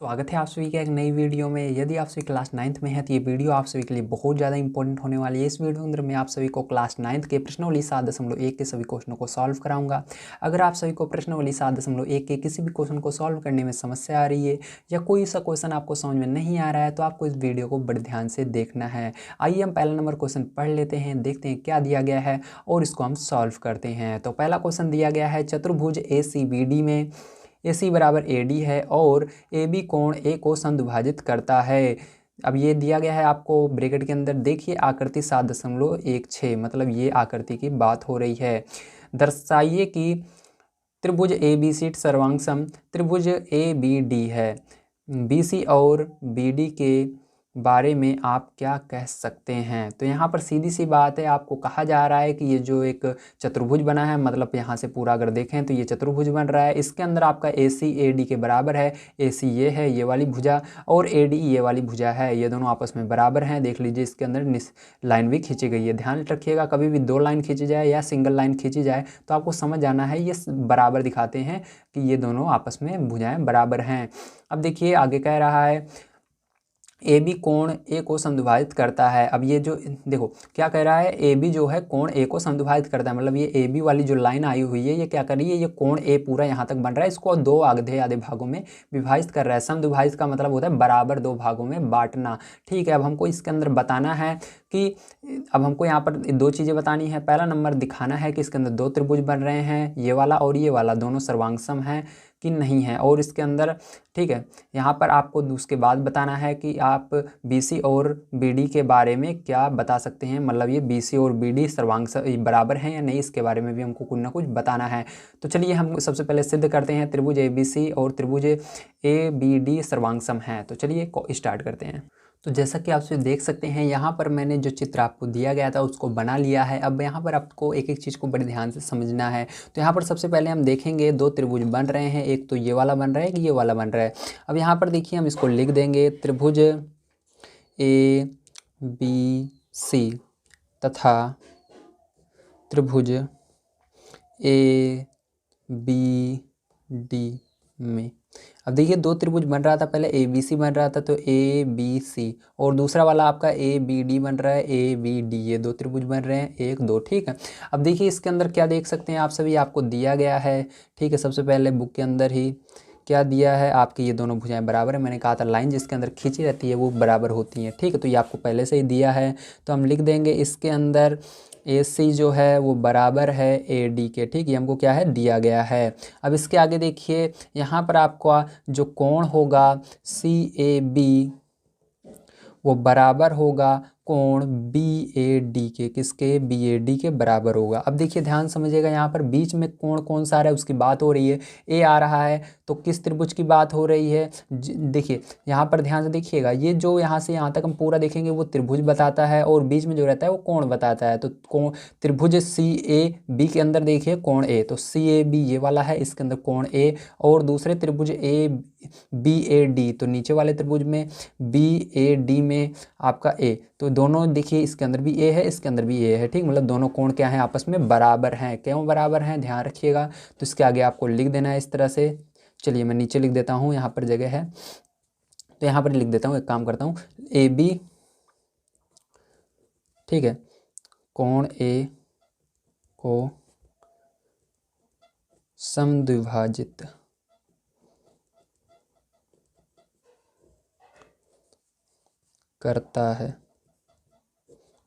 स्वागत है आप सभी का एक नई वीडियो में। यदि आप सभी क्लास 9th में है तो ये वीडियो आप सभी के लिए बहुत ज़्यादा इंपॉर्टेंट होने वाली है। इस वीडियो के अंदर मैं आप सभी को क्लास 9th के प्रश्नावली 7.1 के सभी क्वेश्चनों को सॉल्व कराऊंगा। अगर आप सभी को प्रश्नावली 7.1 के किसी भी क्वेश्चन को सॉल्व करने में समस्या आ रही है या कोई सा क्वेश्चन आपको समझ में नहीं आ रहा है तो आपको इस वीडियो को बड़े ध्यान से देखना है। आइए हम पहला नंबर क्वेश्चन पढ़ लेते हैं, देखते हैं क्या दिया गया है और इसको हम सॉल्व करते हैं। तो पहला क्वेश्चन दिया गया है, चतुर्भुज ACBD में AC बराबर AD है और AB कोण A को समद्विभाजित करता है। अब ये दिया गया है आपको ब्रैकेट के अंदर, देखिए आकृति 7.16 मतलब ये आकृति की बात हो रही है। दर्शाइए कि त्रिभुज ABC सर्वांग त्रिभुज ABD है। BC और BD के बारे में आप क्या कह सकते हैं। तो यहाँ पर सीधी सी बात है, आपको कहा जा रहा है कि ये जो एक चतुर्भुज बना है, मतलब यहाँ से पूरा अगर देखें तो ये चतुर्भुज बन रहा है। इसके अंदर आपका AC AD के बराबर है। AC ये है, ये वाली भुजा, और AD ये वाली भुजा है। ये दोनों आपस में बराबर हैं। देख लीजिए इसके अंदर लाइन भी खींची गई है। ध्यान रखिएगा, कभी भी दो लाइन खींची जाए या सिंगल लाइन खींची जाए तो आपको समझ जाना है ये बराबर दिखाते हैं कि ये दोनों आपस में भुजाएं बराबर हैं। अब देखिए आगे कह रहा है AB कोण A को समद्विभाजित करता है। अब ये जो देखो क्या कह रहा है, AB जो है कोण A को समद्विभाजित करता है, मतलब ये AB वाली जो लाइन आई हुई है ये क्या कर रही है, ये कोण A पूरा यहाँ तक बन रहा है, इसको दो आधे आधे भागों में विभाजित कर रहा है। समद्विभाजित का मतलब होता है बराबर दो भागों में बांटना। ठीक है, अब हमको इसके अंदर बताना है कि अब हमको यहाँ पर दो चीज़ें बतानी है। पहला नंबर दिखाना है कि इसके अंदर दो त्रिभुज बन रहे हैं, ये वाला और ये वाला, दोनों सर्वांग हैं कि नहीं है। और इसके अंदर ठीक है, यहाँ पर आपको उसके बाद बताना है कि आप BC और BD के बारे में क्या बता सकते हैं, मतलब ये BC और BD सर्वांग बराबर हैं या नहीं, इसके बारे में भी हमको कुछ ना कुछ बताना है। तो चलिए हम सबसे पहले सिद्ध करते हैं त्रिभुज ABC और त्रिभुज ABD सर्वांग हैं। तो चलिए स्टार्ट करते हैं। तो जैसा कि आप सभी देख सकते हैं यहाँ पर मैंने जो चित्र आपको दिया गया था उसको बना लिया है। अब यहाँ पर आपको एक एक चीज़ को बड़े ध्यान से समझना है। तो यहाँ पर सबसे पहले हम देखेंगे दो त्रिभुज बन रहे हैं, एक तो ये वाला बन रहा है, एक ये वाला बन रहा है। अब यहाँ पर देखिए हम इसको लिख देंगे, त्रिभुज ABC तथा त्रिभुज ABD में। अब देखिए दो त्रिभुज बन रहा था, पहले ABC बन रहा था तो ABC, और दूसरा वाला आपका ABD बन रहा है, ABD। ये दो त्रिभुज बन रहे हैं, एक दो। ठीक है, अब देखिए इसके अंदर क्या देख सकते हैं आप सभी, आपको दिया गया है। ठीक है, सबसे पहले बुक के अंदर ही क्या दिया है आपकी, ये दोनों भुजाएं बराबर है। मैंने कहा था लाइन जिसके अंदर खींची रहती है वो बराबर होती हैं। ठीक है, तो ये आपको पहले से ही दिया है, तो हम लिख देंगे इसके अंदर AC जो है वो बराबर है AD के। ठीक, ये हमको क्या है दिया गया है। अब इसके आगे देखिए यहाँ पर आपको जो कोण होगा CAB वो बराबर होगा कोण BAD के। किसके, BAD के बराबर होगा। अब देखिए ध्यान समझिएगा, यहाँ पर बीच में कोण कौन सा आ रहा है उसकी बात हो रही है, A आ रहा है, तो किस त्रिभुज की बात हो रही है। देखिए यहाँ पर ध्यान से देखिएगा, ये जो यहाँ से यहाँ तक हम पूरा देखेंगे वो त्रिभुज बताता है और बीच में जो रहता है वो कोण बताता है। तो कोण त्रिभुज CAB के अंदर देखिए कोण A, तो CAB ये वाला है, इसके अंदर कोण A, और दूसरे त्रिभुज BAD, तो नीचे वाले त्रिभुज में BAD में आपका A, तो दोनों देखिए इसके अंदर भी A है, इसके अंदर भी A है। ठीक, मतलब दोनों कोण क्या हैं, आपस में बराबर हैं। क्यों बराबर हैं, ध्यान रखिएगा। तो इसके आगे आपको लिख देना है इस तरह से। चलिए मैं नीचे लिख देता हूँ, यहाँ पर जगह है तो यहाँ पर लिख देता हूँ। एक काम करता हूँ, AB, ठीक है, कोण A को समद्विभाजित करता है।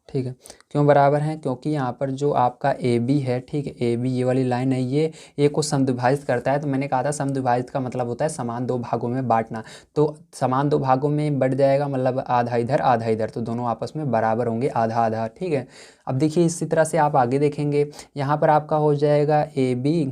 ठीक है, क्यों बराबर हैं, क्योंकि यहाँ पर जो आपका AB है, ठीक है, AB ये वाली लाइन है, ये A को समद्विभाजित करता है। तो मैंने कहा था समद्विभाजित का मतलब होता है समान दो भागों में बांटना। तो समान दो भागों में बढ़ जाएगा, मतलब आधा इधर आधा इधर, तो दोनों आपस में बराबर होंगे, आधा आधा। ठीक है, अब देखिए इसी तरह से आप आगे देखेंगे, यहाँ पर आपका हो जाएगा AB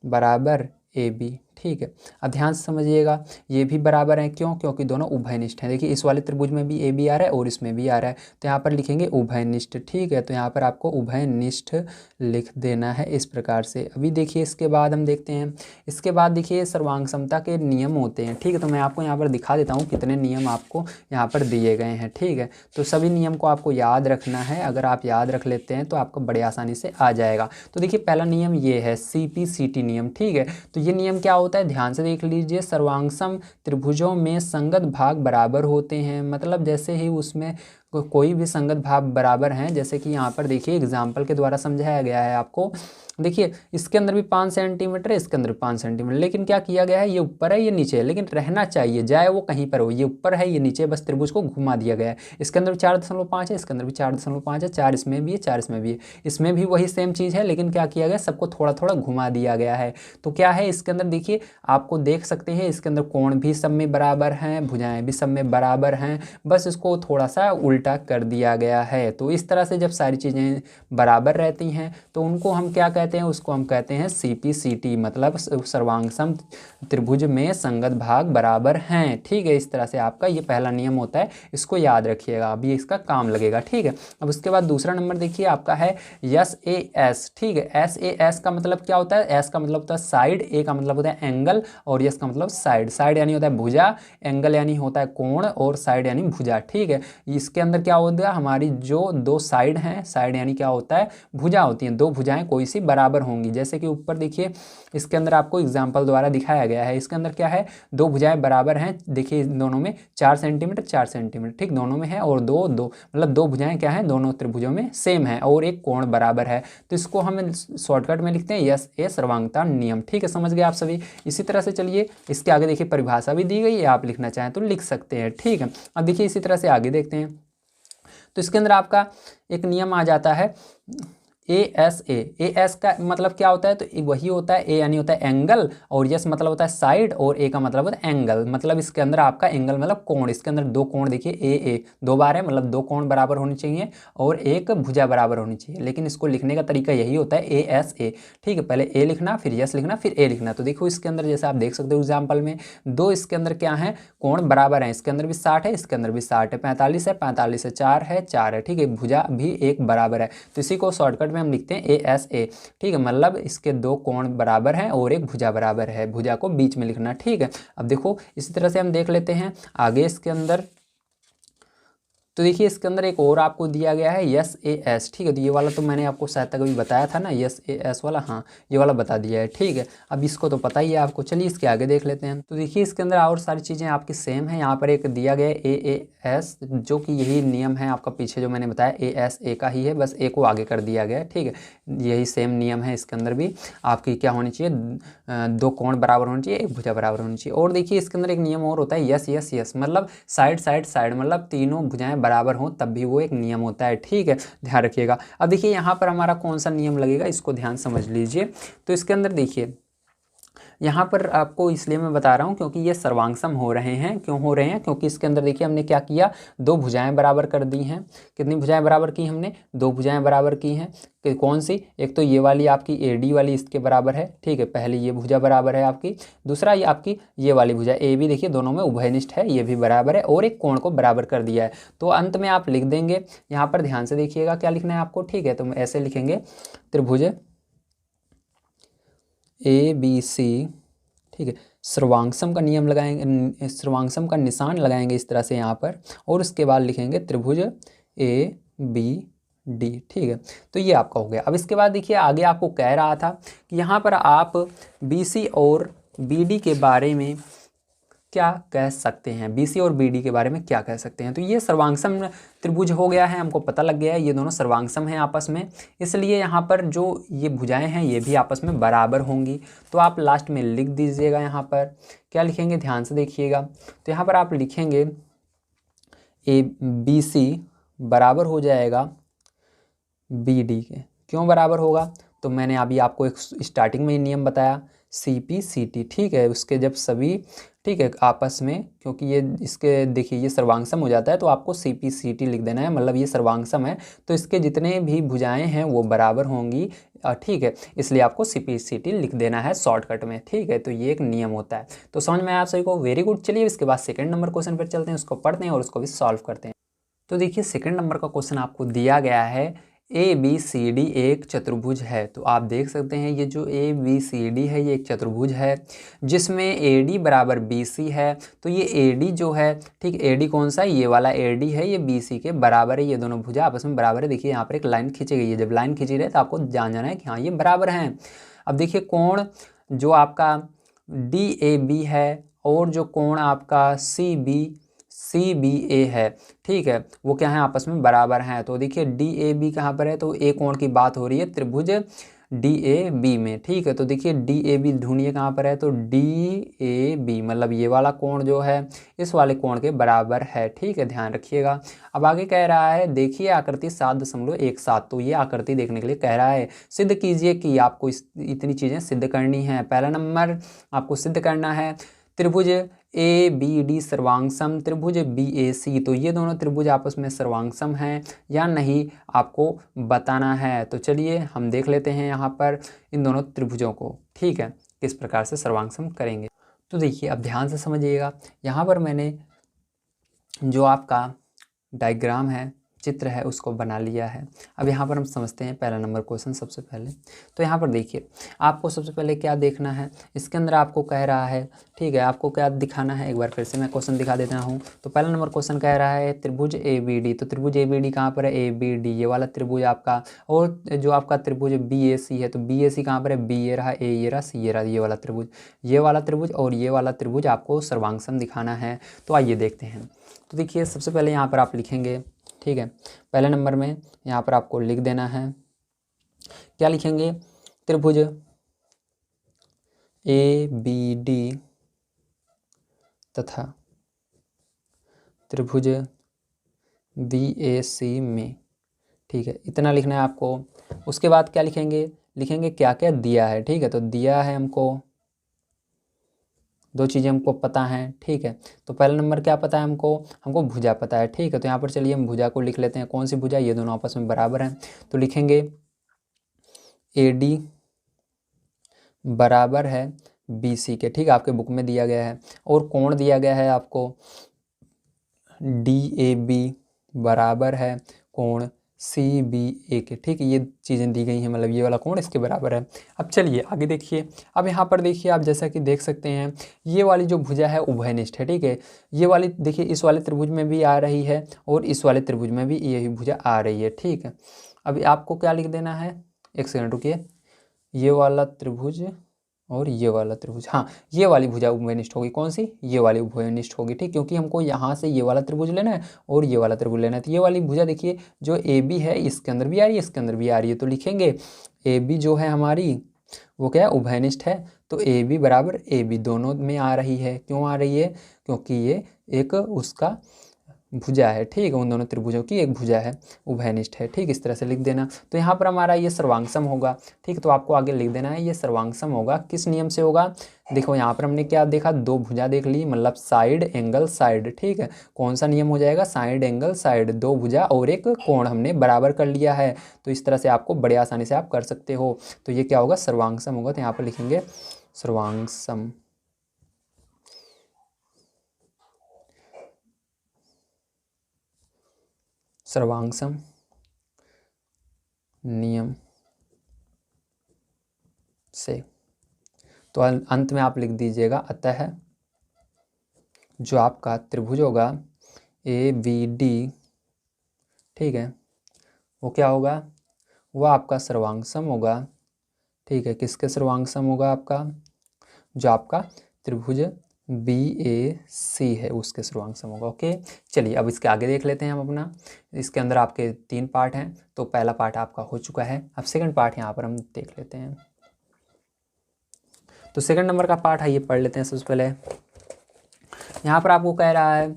बराबर AB। ठीक है, अब ध्यान से समझिएगा, ये भी बराबर हैं। क्यों, क्योंकि दोनों उभयनिष्ठ हैं। देखिए इस वाले त्रिभुज में भी AB आ रहा है और इसमें भी आ रहा है, तो यहाँ पर लिखेंगे उभयनिष्ठ। ठीक है, तो यहाँ पर आपको उभयनिष्ठ लिख देना है इस प्रकार से। अभी देखिए इसके बाद हम देखते हैं, इसके बाद देखिए सर्वांग समता के नियम होते हैं। ठीक है, तो मैं आपको यहाँ पर दिखा देता हूँ कितने नियम आपको यहाँ पर दिए गए हैं। ठीक है, तो सभी नियम को आपको याद रखना है। अगर आप याद रख लेते हैं तो आपको बड़े आसानी से आ जाएगा। तो देखिए पहला नियम ये है CP/CT नियम। ठीक है, तो ये नियम क्या होता है, होता है, ध्यान से देख लीजिए, सर्वांगसम त्रिभुजों में संगत भाग बराबर होते हैं। मतलब जैसे ही उसमें कोई भी संगत भाग बराबर हैं, जैसे कि यहाँ पर देखिए एग्जाम्पल के द्वारा समझाया गया है आपको। देखिए इसके अंदर भी 5 सेंटीमीटर है, इसके अंदर भी 5 सेंटीमीटर, लेकिन क्या किया गया है, ये ऊपर है ये नीचे है, लेकिन रहना चाहिए, जाए वो कहीं पर हो, ये ऊपर है ये नीचे, बस त्रिभुज को घुमा दिया गया है। इसके अंदर भी 4.5 है, इसके अंदर भी 4.5 है, 4 इसमें भी है, 4 इसमें भी है, इसमें भी वही सेम चीज़ है, लेकिन क्या किया गया, सबको थोड़ा थोड़ा घुमा दिया गया है। तो क्या है इसके अंदर, देखिए आपको देख सकते हैं इसके अंदर कोण भी सब में बराबर हैं, भुजाएं भी सब में बराबर हैं, बस इसको थोड़ा सा उल्टा कर दिया गया है। तो इस तरह से जब सारी चीज़ें बराबर रहती हैं तो उनको हम क्या कहते हैं, उसको हम कहते हैं CPCT, मतलब सर्वांगसम त्रिभुज में संगत भाग बराबर हैं। ठीक है, इस तरह से आपका ये पहला नियम होता है, इसको याद रखिएगा, अभी इसका काम लगेगा। ठीक है, अब उसके बाद दूसरा नंबर देखिए आपका है SAS। ठीक है, SAS का मतलब क्या होता है, S का मतलब होता है साइड, A का मतलब होता है एंगल, और S का मतलब साइड। साइड यानी होता है भुजा, एंगल यानी होता है कोण, और साइड यानी भुजा। ठीक है, इसके अंदर क्या होता है, हमारी जो दो साइड हैं, साइड यानी क्या होता है, भुजा होती हैं, दो भुजाएं कोई सी बराबर होंगी। जैसे कि ऊपर देखिए इसके अंदर आपको एग्जाम्पल द्वारा दिखाया गया है, इसके अंदर क्या है, दो भुजाएं बराबर हैं, देखिए दोनों में 4 सेंटीमीटर 4 सेंटीमीटर, ठीक, दोनों में है, और दो दो मतलब दो भुजाएं क्या हैं, दोनों त्रिभुजों में सेम है, और एक कोण बराबर है। तो इसको हम शॉर्टकट में लिखते हैं SA सर्वांगता नियम। ठीक है, समझ गए आप सभी। इसी तरह से चलिए इसके आगे देखिए परिभाषा भी दी गई है, आप लिखना चाहें तो लिख सकते हैं। ठीक है, अब देखिए इसी तरह से आगे देखते हैं। तो इसके अंदर आपका एक नियम आ जाता है ASA। AS का मतलब क्या होता है, तो वही होता है, A यानी होता है एंगल, और यस मतलब होता है साइड, और A का मतलब होता है एंगल। मतलब इसके अंदर आपका एंगल मतलब कोण, इसके अंदर दो कोण देखिए AA दो बार है, मतलब दो कोण बराबर होनी चाहिए और एक भुजा बराबर होनी चाहिए, लेकिन इसको लिखने का तरीका यही होता है ASA। ठीक है, पहले A लिखना, फिर यस लिखना, फिर A लिखना। तो देखो इसके अंदर जैसे आप देख सकते हो एग्जाम्पल में, दो इसके अंदर क्या है, कोण बराबर है, इसके अंदर भी 60 है, इसके अंदर भी 60 है, 45 है, 45 है, 4 है, 4 है। ठीक है, भुजा भी एक बराबर है, तो इसी को शॉर्टकट में हम लिखते हैं ASA। ठीक है, मतलब इसके दो कोण बराबर हैं और एक भुजा बराबर है, भुजा को बीच में लिखना। ठीक है, अब देखो इसी तरह से हम देख लेते हैं आगे इसके अंदर। तो देखिए इसके अंदर एक और आपको दिया गया है SAS। ठीक है, तो ये वाला तो मैंने आपको शायद तक अभी बताया था ना, SAS वाला, हाँ ये वाला बता दिया है। ठीक है, अब इसको तो पता ही है आपको, चलिए इसके आगे देख लेते हैं। तो देखिए इसके अंदर और सारी चीज़ें आपकी सेम हैं। यहाँ पर एक दिया गया है AAS, जो कि यही नियम है आपका, पीछे जो मैंने बताया ASA का ही है, बस A को आगे कर दिया गया है। ठीक है, यही सेम नियम है, इसके अंदर भी आपकी क्या होनी चाहिए, दो कोण बराबर होनी चाहिए, एक भुजा बराबर होनी चाहिए। और देखिए इसके अंदर एक नियम और होता है यस, मतलब साइड साइड साइड, मतलब तीनों भुजाएं बराबर हों तब भी वो एक नियम होता है। ठीक है, ध्यान रखिएगा। अब देखिए यहाँ पर हमारा कौन सा नियम लगेगा, इसको ध्यान समझ लीजिए। तो इसके अंदर देखिए यहाँ पर आपको इसलिए मैं बता रहा हूँ क्योंकि ये सर्वांगसम हो रहे हैं। क्यों हो रहे हैं, क्योंकि इसके अंदर देखिए हमने क्या किया, दो भुजाएं बराबर कर दी हैं। कितनी भुजाएं बराबर की हमने, दो भुजाएं बराबर की हैं। कौन सी, एक तो ये वाली आपकी AD वाली इसके बराबर है। ठीक है, पहली ये भुजा बराबर है आपकी, दूसरा ये आपकी ये वाली भुजा AB, देखिए दोनों में उभयनिष्ठ है, ये भी बराबर है, और एक कोण को बराबर कर दिया है। तो अंत में आप लिख देंगे, यहाँ पर ध्यान से देखिएगा क्या लिखना है आपको। ठीक है, तो ऐसे लिखेंगे त्रिभुज ABC। ठीक है, सर्वांगसम का नियम लगाएंगे, सर्वांगसम का निशान लगाएंगे इस तरह से यहाँ पर, और उसके बाद लिखेंगे त्रिभुज ABD। ठीक है, तो ये आपका हो गया। अब इसके बाद देखिए आगे आपको कह रहा था कि यहाँ पर आप BC और BD के बारे में क्या कह सकते हैं, BC और BD के बारे में क्या कह सकते हैं। तो ये सर्वांगसम त्रिभुज हो गया है, हमको पता लग गया है ये दोनों सर्वांगसम हैं आपस में, इसलिए यहाँ पर जो ये भुजाएं हैं ये भी आपस में बराबर होंगी। तो आप लास्ट में लिख दीजिएगा, यहाँ पर क्या लिखेंगे, ध्यान से देखिएगा। तो यहाँ पर आप लिखेंगे BC बराबर हो जाएगा BD के। क्यों बराबर होगा, तो मैंने अभी आपको एक स्टार्टिंग में ही नियम बताया, CPCT। ठीक है, उसके जब सभी, ठीक है, आपस में, क्योंकि ये इसके देखिए ये सर्वांगसम हो जाता है तो आपको CPCT लिख देना है, मतलब ये सर्वांगसम है तो इसके जितने भी भुजाएं हैं वो बराबर होंगी। ठीक है, इसलिए आपको CPCT लिख देना है शॉर्टकट में। ठीक है, तो ये एक नियम होता है। तो समझ में आया आप सभी को, वेरी गुड। चलिए इसके बाद सेकंड नंबर क्वेश्चन पर चलते हैं, उसको पढ़ते हैं और उसको भी सॉल्व करते हैं। तो देखिए सेकंड नंबर का क्वेश्चन आपको दिया गया है, ABCD एक चतुर्भुज है। तो आप देख सकते हैं ये जो ABCD है ये एक चतुर्भुज है जिसमें AD बराबर BC है। तो ये AD जो है, ठीक, AD कौन सा है, ये वाला AD है, ये BC के बराबर है, ये दोनों भुजा आपस में बराबर है। देखिए यहाँ पर एक लाइन खींची गई है, जब लाइन खींची रहे तो आपको जान जाना है कि हाँ ये बराबर हैं। अब देखिए कोण जो आपका DAB है और जो कोण आपका CBA है, ठीक है, वो क्या है, आपस में बराबर हैं। तो देखिए DAB कहाँ पर है, तो ए कोण की बात हो रही है त्रिभुज DAB में, ठीक है। तो देखिए DAB ढूंढिए कहाँ पर है, तो DAB मतलब ये वाला कोण जो है इस वाले कोण के बराबर है, ठीक है, ध्यान रखिएगा। अब आगे कह रहा है देखिए आकृति 7.17, तो ये आकृति देखने के लिए कह रहा है सिद्ध कीजिए कि आपको इतनी चीज़ें सिद्ध करनी है। पहला नंबर आपको सिद्ध करना है त्रिभुज ABD सर्वांगसम, त्रिभुज BAC, तो ये दोनों त्रिभुज आपस में सर्वांगसम हैं या नहीं आपको बताना है। तो चलिए हम देख लेते हैं यहाँ पर इन दोनों त्रिभुजों को, ठीक है, किस प्रकार से सर्वांगसम करेंगे। तो देखिए अब ध्यान से समझिएगा, यहाँ पर मैंने जो आपका डायग्राम है, चित्र है, उसको बना लिया है। अब यहाँ पर हम समझते हैं पहला नंबर क्वेश्चन सबसे पहले। तो यहाँ पर देखिए आपको सबसे पहले क्या देखना है, इसके अंदर आपको कह रहा है, ठीक है, आपको क्या दिखाना है, एक बार फिर से मैं क्वेश्चन दिखा देता हूँ। तो पहला नंबर क्वेश्चन कह रहा है त्रिभुज ABD, तो त्रिभुज ABD कहाँ पर है, ABD ये वाला त्रिभुज आपका, और जो आपका त्रिभुज BAC है, तो BAC कहाँ पर है, B ये रहा, A ये रहा, C ये रहा, ये वाला त्रिभुज, ये वाला त्रिभुज और ये वाला त्रिभुज आपको सर्वांगसम दिखाना है। तो आइए देखते हैं। तो देखिए सबसे पहले यहाँ पर आप लिखेंगे, ठीक है, पहले नंबर में यहाँ पर आपको लिख देना है, क्या लिखेंगे, त्रिभुज ABD तथा त्रिभुज BAC में, ठीक है, इतना लिखना है आपको। उसके बाद क्या लिखेंगे, लिखेंगे क्या क्या दिया है, ठीक है, तो दिया है हमको दो चीज़ें हमको पता हैं, ठीक है। तो पहला नंबर क्या पता है हमको भुजा पता है, ठीक है। तो यहाँ पर चलिए हम भुजा को लिख लेते हैं, कौन सी भुजा, ये दोनों आपस में बराबर हैं, तो लिखेंगे AD बराबर है BC के, ठीक है, आपके बुक में दिया गया है। और कोण दिया गया है आपको DAB बराबर है कोण CBA के, ठीक है, ये चीज़ें दी गई हैं, मतलब ये वाला कोण इसके बराबर है। अब चलिए आगे देखिए, अब यहाँ पर देखिए आप जैसा कि देख सकते हैं ये वाली जो भुजा है उभयनिष्ठ है, ठीक है, ये वाली देखिए इस वाले त्रिभुज में भी आ रही है और इस वाले त्रिभुज में भी यही भुजा आ रही है, ठीक है। अभी आपको क्या लिख देना है, एक सेकंड रुकिए, ये वाला त्रिभुज और ये वाला त्रिभुज, हाँ ये वाली भुजा उभयनिष्ठ होगी, कौन सी, ये वाली उभयनिष्ठ होगी, ठीक, क्योंकि हमको यहाँ से ये वाला त्रिभुज लेना है और ये वाला त्रिभुज लेना है। तो ये वाली भुजा देखिए जो AB है इसके अंदर भी आ रही है, इसके अंदर भी आ रही है, तो लिखेंगे AB जो है हमारी वो क्या है, उभयनिष्ठ है, तो AB बराबर AB दोनों में आ रही है। क्यों आ रही है, क्योंकि ये एक उसका भुजा है, ठीक है, उन दोनों त्रिभुजों की एक भुजा है, उभयनिष्ठ है, ठीक, इस तरह से लिख देना। तो यहाँ पर हमारा ये सर्वांगसम होगा, ठीक, तो आपको आगे लिख देना है ये सर्वांगसम होगा, किस नियम से होगा, देखो यहाँ पर हमने क्या देखा, दो भुजा देख ली, मतलब साइड एंगल साइड, ठीक है, कौन सा नियम हो जाएगा, साइड एंगल साइड, दो भुजा और एक कोण हमने बराबर कर लिया है। तो इस तरह से आपको बड़े आसानी से आप कर सकते हो। तो ये क्या होगा, सर्वांगसम होगा, तो यहाँ पर लिखेंगे सर्वांगसम, सर्वांगसम नियम से। तो अंत में आप लिख दीजिएगा अतः जो आपका त्रिभुज होगा ABD, ठीक है, वो क्या होगा, वो आपका सर्वांगसम होगा, ठीक है, किसके सर्वांगसम होगा, आपका जो आपका त्रिभुज BAC है उसके सर्वांगसम होगा। ओके, चलिए अब इसके आगे देख लेते हैं हम अपना। इसके अंदर आपके 3 पार्ट हैं, तो पहला पार्ट आपका हो चुका है, अब सेकंड पार्ट यहाँ पर हम देख लेते हैं। तो सेकंड नंबर का पार्ट है, ये पढ़ लेते हैं सबसे पहले। यहाँ पर आपको कह रहा है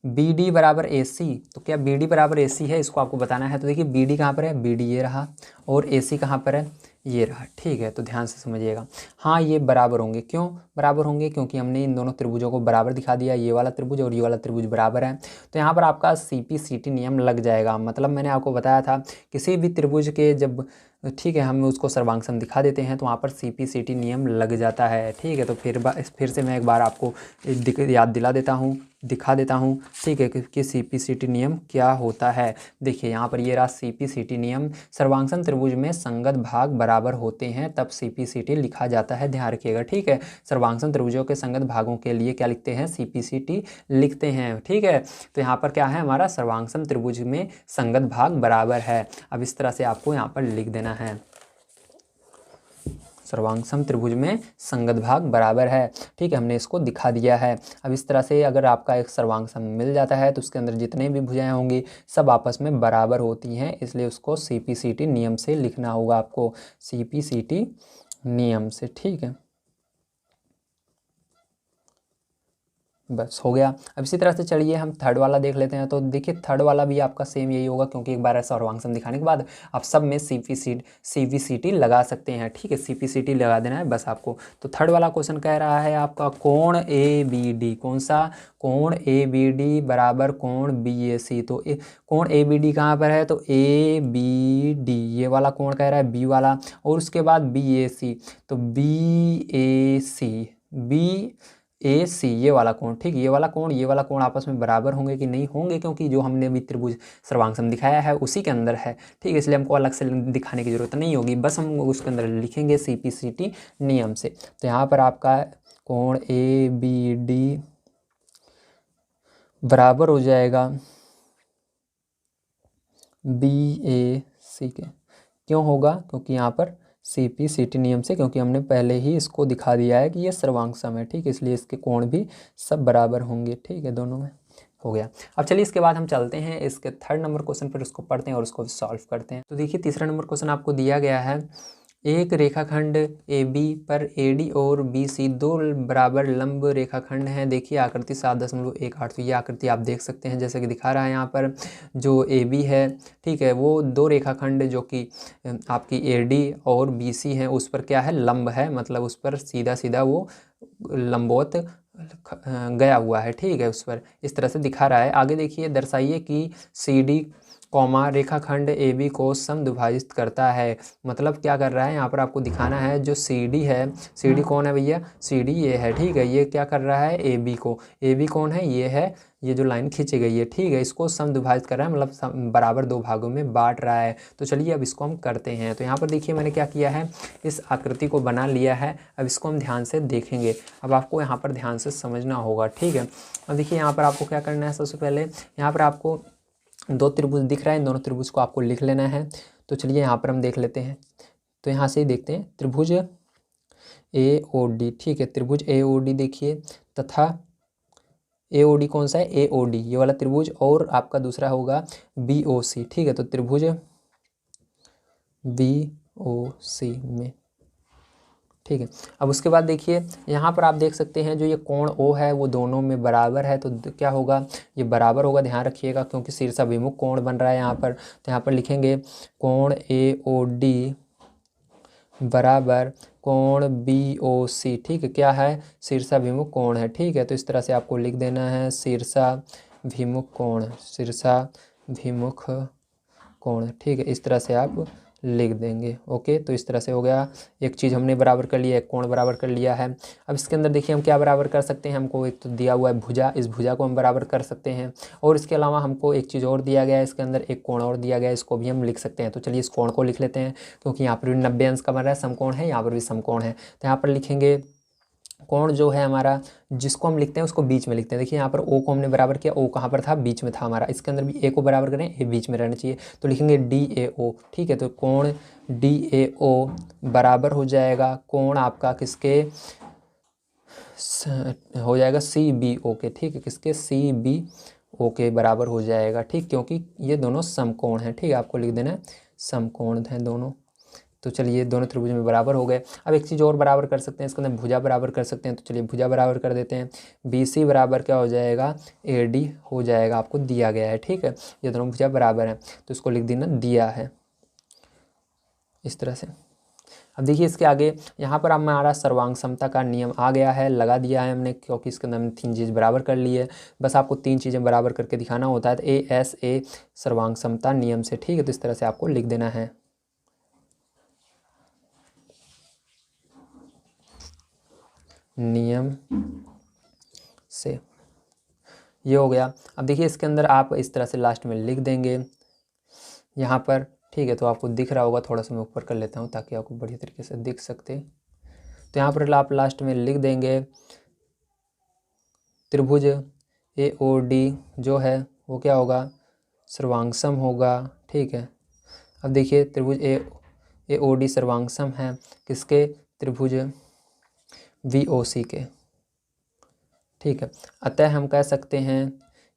BD बराबर AC, तो क्या BD बराबर AC है, इसको आपको बताना है। तो देखिए BD कहाँ पर है, BD ये रहा, और AC कहाँ पर है, ये रहा, ठीक है। तो ध्यान से समझिएगा, हाँ ये बराबर होंगे, क्यों बराबर होंगे, क्योंकि हमने इन दोनों त्रिभुजों को बराबर दिखा दिया, ये वाला त्रिभुज और ये वाला त्रिभुज बराबर है। तो यहाँ पर आपका CPCT नियम लग जाएगा, मतलब मैंने आपको बताया था किसी भी त्रिभुज के जब, ठीक है, हम उसको सर्वांगसम दिखा देते हैं तो वहाँ पर CPCT नियम लग जाता है, ठीक है। तो फिर से मैं एक बार आपको याद दिला देता हूँ, दिखा देता हूँ, ठीक है, कि CPCT नियम क्या होता है। देखिए यहाँ पर ये रहा CPCT नियम, सर्वांगसम त्रिभुज में संगत भाग बराबर होते हैं तब CPCT लिखा जाता है, ध्यान रखिएगा, ठीक है। सर्वांगसम त्रिभुजों के संगत भागों के लिए क्या लिखते हैं, CPCT लिखते हैं, ठीक है। तो यहाँ पर क्या है, हमारा सर्वांगसम त्रिभुज में संगत भाग बराबर है। अब इस तरह से आपको यहाँ पर लिख देना है, सर्वांग त्रिभुज में संगत भाग बराबर है। ठीक है, हमने इसको दिखा दिया है। अब इस तरह से अगर आपका एक सर्वांग सम मिल जाता है तो उसके अंदर जितने भी भुजाएं होंगी सब आपस में बराबर होती हैं, इसलिए उसको CPCT नियम से लिखना होगा आपको, CPCT नियम से। ठीक है, बस हो गया। अब इसी तरह से चलिए हम थर्ड वाला देख लेते हैं। तो देखिए थर्ड वाला भी आपका सेम यही होगा, क्योंकि एक बार ऐसा सर्वांग सम दिखाने के बाद आप सब में CPCT लगा सकते हैं। ठीक है, CPCT लगा देना है बस आपको। तो थर्ड वाला क्वेश्चन कह रहा है आपका कोण ABD, कौन सा कोण ABD बराबर कोण BAC। तो कोण ABD कहाँ पर है, तो ABD ये वाला कोण कह रहा है, B वाला, और उसके बाद BAC, तो BAC ये वाला कोण। ठीक, ये वाला कोण आपस में बराबर होंगे कि नहीं होंगे, क्योंकि जो हमने अभी त्रिभुज सर्वांग सम दिखाया है उसी के अंदर है। ठीक है, इसलिए हमको अलग से दिखाने की जरूरत नहीं होगी, बस हम उसके अंदर लिखेंगे CPCT नियम से। तो यहाँ पर आपका कोण ABD बराबर हो जाएगा BAC के। क्यों होगा, क्योंकि यहाँ पर CPCT नियम से, क्योंकि हमने पहले ही इसको दिखा दिया है कि ये सर्वांग सम है। ठीक है, इसलिए इसके कोण भी सब बराबर होंगे। ठीक है, दोनों में हो गया। अब चलिए इसके बाद हम चलते हैं इसके थर्ड नंबर क्वेश्चन पर, उसको पढ़ते हैं और उसको सॉल्व करते हैं। तो देखिए तीसरा नंबर क्वेश्चन आपको दिया गया है, एक रेखाखंड AB पर AD और BC दो बराबर लंब रेखाखंड हैं। देखिए आकृति 7.18, तो ये आकृति आप देख सकते हैं जैसे कि दिखा रहा है यहाँ पर। जो AB है, ठीक है, वो दो रेखाखंड जो कि आपकी AD और BC हैं उस पर क्या है, लंब है, मतलब उस पर सीधा सीधा वो लंबवत गया हुआ है। ठीक है, उस पर इस तरह से दिखा रहा है। आगे देखिए, दर्शाइए कि CD रेखाखंड AB को समद्विभाजित करता है। मतलब क्या कर रहा है, यहाँ पर आपको दिखाना है जो CD है, CD कौन है भैया, CD ये है। ठीक है, ये क्या कर रहा है, AB को, AB कौन है, ये है, ये जो लाइन खींची गई है। ठीक है, इसको समद्विभाजित कर रहा है, मतलब बराबर दो भागों में बांट रहा है। तो चलिए अब इसको हम करते हैं। तो यहाँ पर देखिए मैंने क्या किया है, इस आकृति को बना लिया है। अब इसको हम ध्यान से देखेंगे। अब आपको यहाँ पर ध्यान से समझना होगा। ठीक है, अब देखिए यहाँ पर आपको क्या करना है, सबसे पहले यहाँ पर आपको दो त्रिभुज दिख रहा है, इन दोनों त्रिभुज को आपको लिख लेना है। तो चलिए यहाँ पर हम देख लेते हैं। तो यहाँ से ही देखते हैं, त्रिभुज AOD। ठीक है, त्रिभुज AOD देखिए, तथा AOD कौन सा है, AOD ये वाला त्रिभुज, और आपका दूसरा होगा BOC। ठीक है, तो त्रिभुज BOC में। ठीक है, अब उसके बाद देखिए यहाँ पर आप देख सकते हैं जो ये कोण O है वो दोनों में बराबर है। तो क्या होगा, ये बराबर होगा, ध्यान रखिएगा, क्योंकि शीर्षाभिमुख कोण बन रहा है यहाँ पर। तो यहाँ पर लिखेंगे कोण AOD बराबर कोण BOC। ठीक है, क्या है, शीर्षाभिमुख कोण है। ठीक है, तो इस तरह से आपको लिख देना है शीर्षाभिमुख कोण, शीर्षाभिमुख कोण। ठीक है, इस तरह से आप लिख देंगे। ओके, तो इस तरह से हो गया, एक चीज़ हमने बराबर कर लिया, एक कोण बराबर कर लिया है। अब इसके अंदर देखिए हम क्या बराबर कर सकते हैं, हमको एक तो दिया हुआ है भुजा, इस भुजा को हम बराबर कर सकते हैं, और इसके अलावा हमको एक चीज़ और दिया गया है, इसके अंदर एक कोण और दिया गया है, इसको भी हम लिख सकते हैं। तो चलिए इस कोण को लिख लेते हैं, क्योंकि यहाँ पर भी 90 अंश का बन रहा है, समकोण है, यहाँ पर भी समकोण है। तो यहाँ पर लिखेंगे कोण जो है हमारा, जिसको हम लिखते हैं उसको बीच में लिखते हैं। देखिए यहाँ पर O को हमने बराबर किया, O कहाँ पर था, बीच में था हमारा। इसके अंदर भी A को बराबर करें, A बीच में रहना चाहिए, तो लिखेंगे DAO। ठीक है, तो कोण DAO बराबर हो जाएगा कोण आपका किसके, हो जाएगा CBO के। ठीक है, किसके, CBO के बराबर हो जाएगा। ठीक, क्योंकि ये दोनों समकोण हैं। ठीक है, आपको लिख देना है समकोण हैं दोनों। तो चलिए दोनों त्रिभुज में बराबर हो गए। अब एक चीज़ और बराबर कर सकते हैं, इसके अंदर भुजा बराबर कर सकते हैं। तो चलिए भुजा बराबर कर देते हैं, BC बराबर क्या हो जाएगा, AD हो जाएगा, आपको दिया गया है। ठीक है, ये दोनों भुजा बराबर हैं, तो इसको लिख देना दिया है इस तरह से। अब देखिए इसके आगे यहाँ पर हमारा सर्वांग समता का नियम आ गया है, लगा दिया है हमने, क्योंकि इसके अंदर हमने तीन चीज़ बराबर कर ली है। बस आपको तीन चीज़ें बराबर करके दिखाना होता है, तो ASA सर्वांग समता नियम से। ठीक है, तो इस तरह से आपको लिख देना है नियम से, ये हो गया। अब देखिए इसके अंदर आप इस तरह से लास्ट में लिख देंगे यहाँ पर। ठीक है, तो आपको दिख रहा होगा, थोड़ा सा मैं ऊपर कर लेता हूँ ताकि आपको बढ़िया तरीके से दिख सकते। तो यहाँ पर आप लास्ट में लिख देंगे त्रिभुज AOD जो है वो क्या होगा, सर्वांगसम होगा। ठीक है, अब देखिए त्रिभुज AOD सर्वांगसम है किसके, त्रिभुज VOC के। ठीक है, अतः हम कह सकते हैं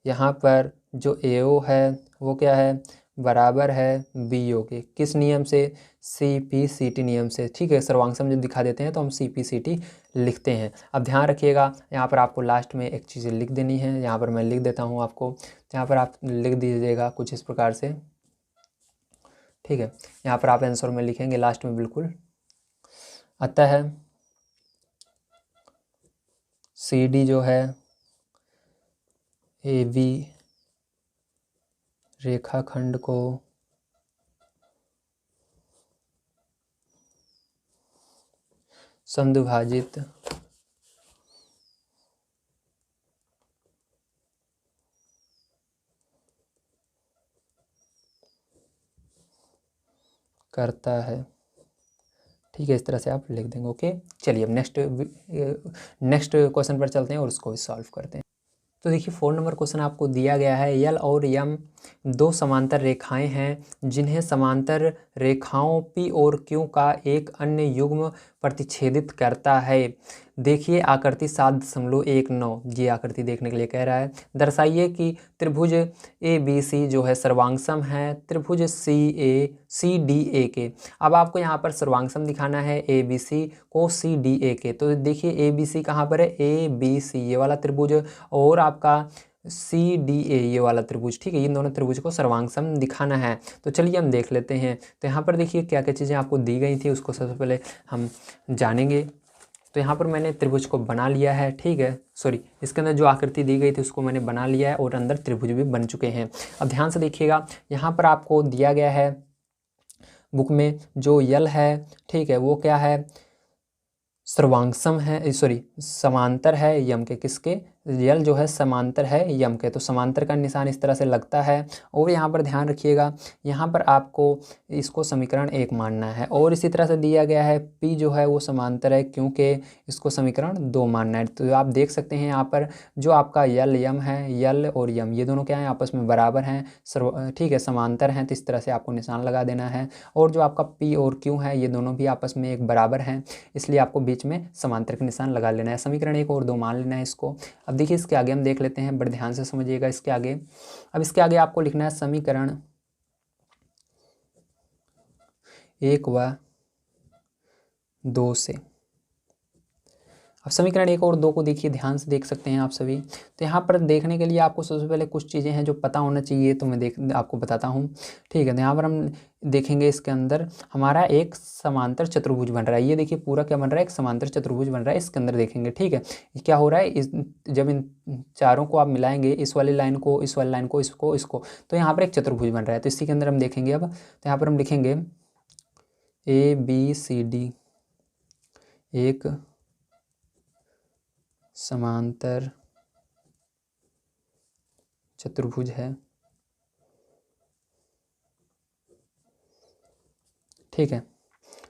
यहाँ पर जो AO है वो क्या है, बराबर है BO के। किस नियम से, CPCT नियम से। ठीक है, सर्वांग जब दिखा देते हैं तो हम CPCT लिखते हैं। अब ध्यान रखिएगा, यहाँ पर आपको लास्ट में एक चीज़ लिख देनी है, यहाँ पर मैं लिख देता हूँ आपको, यहाँ पर आप लिख दीजिएगा कुछ इस प्रकार से। ठीक है, यहाँ पर आप आंसर में लिखेंगे लास्ट में बिल्कुल, अतः CD जो है AB रेखाखंड को समद्विभाजित करता है। ठीक है, इस तरह से आप लिख देंगे। ओके, चलिए अब नेक्स्ट क्वेश्चन पर चलते हैं और उसको भी सॉल्व करते हैं। तो देखिए 4 नंबर क्वेश्चन आपको दिया गया है, यल और यम दो समांतर रेखाएं हैं जिन्हें समांतर रेखाओं P और Q का एक अन्य युग्म प्रतिच्छेदित करता है। देखिए आकृति 7.19, ये आकृति देखने के लिए कह रहा है। दर्शाइए कि त्रिभुज ABC जो है सर्वांगसम है त्रिभुज CDA के। अब आपको यहाँ पर सर्वांगसम दिखाना है ABC को CDA के। तो देखिए ABC कहाँ पर है, ABC ये वाला त्रिभुज और आपका CDA ये वाला त्रिभुज। ठीक है, इन दोनों त्रिभुज को सर्वांगसम दिखाना है। तो चलिए हम देख लेते हैं। तो यहाँ पर देखिए क्या क्या चीज़ें आपको दी गई थी उसको सबसे पहले हम जानेंगे। तो यहाँ पर मैंने त्रिभुज को बना लिया है। ठीक है, सॉरी, इसके अंदर जो आकृति दी गई थी उसको मैंने बना लिया है और अंदर त्रिभुज भी बन चुके हैं। अब ध्यान से देखिएगा, यहाँ पर आपको दिया गया है बुक में जो यल है, ठीक है, वो क्या है, सर्वांगसम है, सॉरी समांतर है यम के। किसके, यल जो है समांतर है यम के। तो समांतर का निशान इस तरह से लगता है। और यहाँ पर ध्यान रखिएगा, यहाँ पर आपको इसको समीकरण 1 मानना है। और इसी तरह से दिया गया है P जो है वो समांतर है क्योंकि इसको समीकरण 2 मानना है। तो आप देख सकते हैं यहाँ पर जो आपका यल यम है, यल और यम ये दोनों क्या है, आपस में बराबर हैं, ठीक है, समांतर हैं। तो इस तरह से आपको निशान लगा देना है। और जो आपका P और Q है ये दोनों भी आपस में एक बराबर हैं, इसलिए आपको बीच में समांतर का निशान लगा लेना है। समीकरण 1 और 2 मान लेना है इसको। अब देखिए इसके आगे हम देख लेते हैं, बड़े ध्यान से समझिएगा इसके आगे। अब इसके आगे आपको लिखना है समीकरण 1 व 2 से। अब समीकरण 1 और 2 को देखिए, ध्यान से देख सकते हैं आप सभी। तो यहाँ पर देखने के लिए आपको सबसे पहले कुछ चीज़ें हैं जो पता होना चाहिए, तो मैं आपको बताता हूँ। ठीक है, तो यहाँ पर हम देखेंगे इसके अंदर हमारा एक समांतर चतुर्भुज बन रहा है। ये देखिए पूरा क्या बन रहा है, एक समांतर चतुर्भुज बन रहा है। इसके अंदर देखेंगे, ठीक है, क्या हो रहा है, जब इन चारों को आप मिलाएंगे, इस वाली लाइन को, इस वाली लाइन को, इसको, तो यहाँ पर एक चतुर्भुज बन रहा है। तो इसी के अंदर हम देखेंगे अब। तो यहाँ पर हम लिखेंगे ABCD एक समांतर चतुर्भुज है। ठीक है,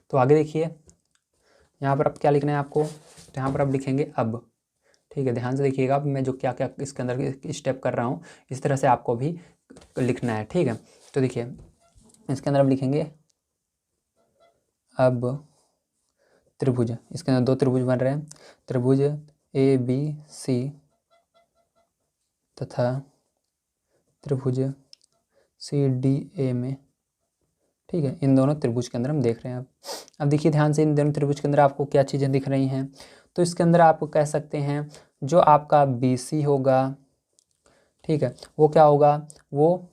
तो आगे देखिए यहाँ पर अब क्या लिखना है आपको। तो यहाँ पर अब लिखेंगे अब। ठीक है, ध्यान से देखिएगा, अब मैं जो क्या क्या इसके अंदर स्टेप कर रहा हूँ इस तरह से आपको भी लिखना है। ठीक है, तो देखिए इसके अंदर अब लिखेंगे अब त्रिभुज। इसके अंदर 2 त्रिभुज बन रहे हैं, त्रिभुज ABC तथा त्रिभुज CDA में। ठीक है, इन दोनों त्रिभुज के अंदर हम देख रहे हैं। अब देखिए ध्यान से, इन दोनों त्रिभुज के अंदर आपको क्या चीज़ें दिख रही हैं। तो इसके अंदर आप कह सकते हैं जो आपका BC होगा, ठीक है, वो क्या होगा, वो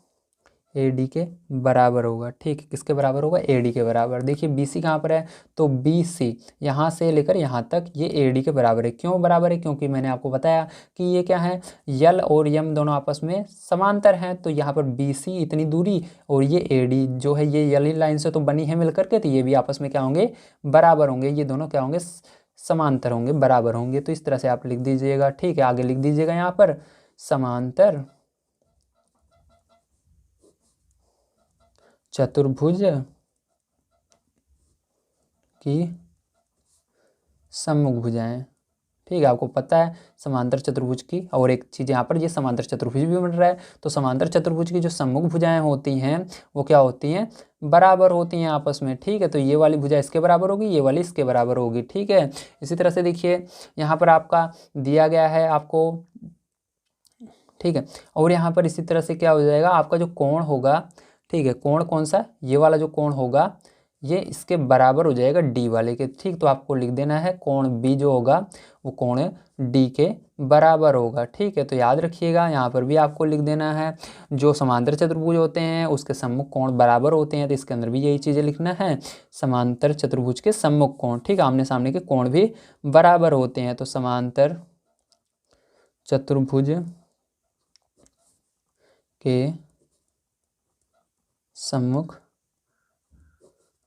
AD के बराबर होगा। ठीक है, किसके बराबर होगा, AD के बराबर। देखिए BC कहाँ पर है, तो BC यहाँ से लेकर यहाँ तक ये AD के बराबर है। क्यों बराबर है, क्योंकि मैंने आपको बताया कि ये क्या है, यल और यम दोनों आपस में समांतर हैं। तो यहाँ पर BC इतनी दूरी और ये AD जो है ये यल लाइन से तो बनी है मिलकर के, तो ये भी आपस में क्या होंगे, बराबर होंगे। ये दोनों क्या होंगे, समांतर होंगे, बराबर होंगे। तो इस तरह से आप लिख दीजिएगा। ठीक है, आगे लिख दीजिएगा यहाँ पर समांतर चतुर्भुज की सम्मुख भुजाएं। ठीक है, आपको पता है समांतर चतुर्भुज की। और एक चीज़ यहाँ पर ये समांतर चतुर्भुज भी बन रहा है, तो समांतर चतुर्भुज की जो सम्मुख भुजाएं होती हैं वो क्या होती हैं, बराबर होती हैं आपस में। ठीक है, तो ये वाली भुजा इसके बराबर होगी, ये वाली इसके बराबर होगी। ठीक है, इसी तरह से देखिए यहाँ पर आपका दिया गया है आपको, ठीक है, और यहाँ पर इसी तरह से क्या हो जाएगा, आपका जो कोण होगा, ठीक है, कोण कौन सा, ये वाला जो कोण होगा ये इसके बराबर हो जाएगा डी वाले के। ठीक, तो आपको लिख देना है कोण बी जो होगा वो कोण डी के बराबर होगा। ठीक है, तो याद रखिएगा यहाँ पर भी आपको लिख देना है, जो समांतर चतुर्भुज होते हैं उसके सम्मुख कोण बराबर होते हैं, तो इसके अंदर भी यही चीज़ें लिखना है, समांतर चतुर्भुज के सम्मुख कोण, ठीक, आमने सामने के कोण भी बराबर होते हैं। तो समांतर चतुर्भुज के सम्मुख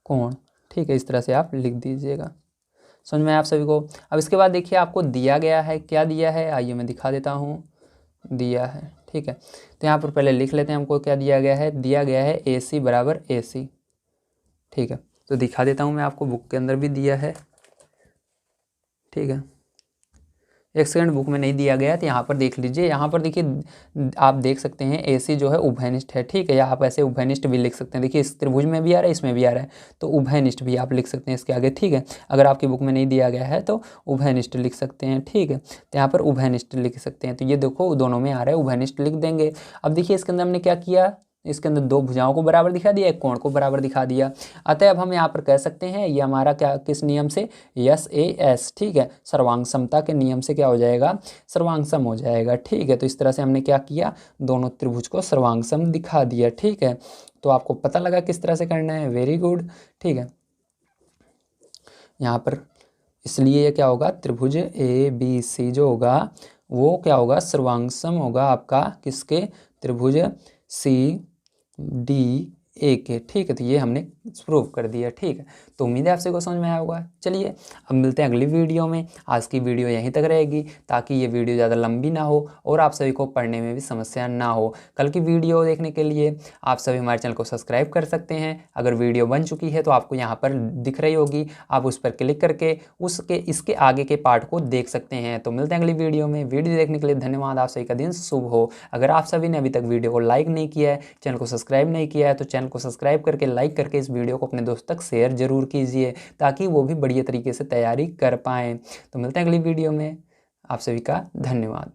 कोण, ठीक है, इस तरह से आप लिख दीजिएगा। समझ में आप सभी को। अब इसके बाद देखिए आपको दिया गया है, क्या दिया है, आइए मैं दिखा देता हूँ, दिया है। ठीक है, तो यहाँ पर पहले लिख लेते हैं हमको क्या दिया गया है, दिया गया है AC बराबर AC। ठीक है, तो दिखा देता हूँ मैं आपको, बुक के अंदर भी दिया है। ठीक है, एक सेकंड, बुक में नहीं दिया गया है तो यहाँ पर देख लीजिए, यहाँ पर देखिए आप देख सकते हैं AC जो है उभयनिष्ठ है। ठीक है, या आप ऐसे उभयनिष्ठ भी लिख सकते हैं, देखिए इस त्रिभुज में भी आ रहा है इसमें भी आ रहा है, तो उभयनिष्ठ भी आप लिख सकते हैं इसके आगे। ठीक है, अगर आपकी बुक में नहीं दिया गया है तो उभयनिष्ठ लिख सकते हैं। ठीक है, तो यहाँ पर उभयनिष्ठ लिख सकते हैं, तो ये देखो दोनों में आ रहा है, उभयनिष्ठ लिख देंगे। अब देखिए इसके अंदर हमने क्या किया, इसके अंदर दो भुजाओं को बराबर दिखा दिया, एक कोण को बराबर दिखा दिया। अतः अब हम यहाँ पर कह सकते हैं ये हमारा क्या, किस नियम से, SAS, ठीक है, सर्वांग समता के नियम से क्या हो जाएगा, सर्वांग सम हो जाएगा। ठीक है, तो इस तरह से हमने क्या किया, दोनों त्रिभुज को सर्वांग सम दिखा दिया। ठीक है, तो आपको पता लगा किस तरह से करना है, वेरी गुड। ठीक है, यहाँ पर इसलिए क्या होगा, त्रिभुज ABC जो होगा वो क्या होगा, सर्वांग सम होगा आपका किसके, त्रिभुज CDA के। ठीक है, तो ये हमने प्रूव कर दिया। ठीक है, तो उम्मीद है आपसे को समझ में आया होगा। चलिए अब मिलते हैं अगली वीडियो में। आज की वीडियो यहीं तक रहेगी ताकि ये वीडियो ज़्यादा लंबी ना हो और आप सभी को पढ़ने में भी समस्या ना हो। कल की वीडियो देखने के लिए आप सभी हमारे चैनल को सब्सक्राइब कर सकते हैं। अगर वीडियो बन चुकी है तो आपको यहाँ पर दिख रही होगी, आप उस पर क्लिक करके उसके इसके आगे के पार्ट को देख सकते हैं। तो मिलते हैं अगली वीडियो में। वीडियो देखने के लिए धन्यवाद। आप सभी का दिन शुभ हो। अगर आप सभी ने अभी तक वीडियो को लाइक नहीं किया है, चैनल को सब्सक्राइब नहीं किया है, तो चैनल को सब्सक्राइब करके लाइक करके इस वीडियो को अपने दोस्त तक शेयर जरूर कीजिए ताकि वो भी बढ़िया तरीके से तैयारी कर पाएँ। तो मिलते हैं अगली वीडियो में। आप सभी का धन्यवाद।